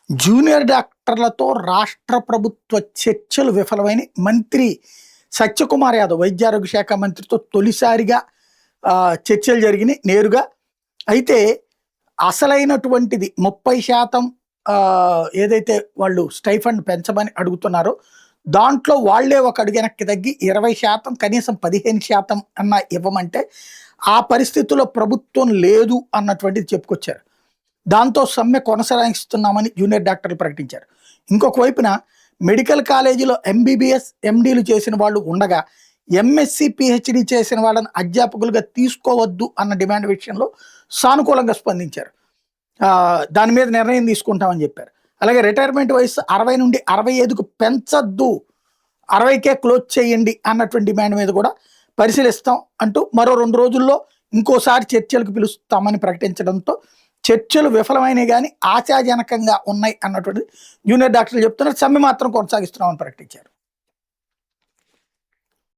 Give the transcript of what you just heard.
Junior డాక్టర్లతో రాష్ట్ర ప్రభుత్వ చర్చలు విఫలమైన మంత్రి సత్యకుమార్ యాదవ్ వైద్యారోగ్య శాఖ మంత్రితో తొలిసారిగా చర్చలు జరిగినాయి నేరుగా. అయితే అసలైనటువంటిది 30% ఏదైతే వాళ్ళు స్టైఫండ్ పెంచమని అడుగుతున్నారో దాంట్లో వాళ్లే ఒక అడుగు వెనక్కి తగ్గి 20% కనీసం 15% అన్న ఇవ్వమంటే ఆ పరిస్థితుల్లో ప్రభుత్వం లేదు అన్నటువంటిది చెప్పుకొచ్చారు. దాంతో సమ్మె కొనసాగిస్తున్నామని జూనియర్ డాక్టర్లు ప్రకటించారు. ఇంకొక వైపున మెడికల్ కాలేజీలో ఎంబీబీఎస్ ఎండీలు చేసిన వాళ్ళు ఉండగా ఎంఎస్సి పిహెచ్డి చేసిన వాళ్ళని అధ్యాపకులుగా తీసుకోవద్దు అన్న డిమాండ్ విషయంలో సానుకూలంగా స్పందించారు. దాని మీద నిర్ణయం తీసుకుంటామని చెప్పారు. అలాగే రిటైర్మెంట్ వయసు 60 నుండి 65కు పెంచద్దు, 60కే క్లోజ్ చేయండి అన్నటువంటి డిమాండ్ మీద కూడా పరిశీలిస్తాం అంటూ మరో 2 రోజుల్లో ఇంకోసారి చర్చలకు పిలుస్తామని ప్రకటించడంతో చర్చలు విఫలమైనవి కానీ ఆశాజనకంగా ఉన్నాయి అన్నటువంటిది జూనియర్ డాక్టర్లు చెప్తున్నారు. సమ్మె మాత్రం కొనసాగిస్తున్నామని ప్రకటించారు.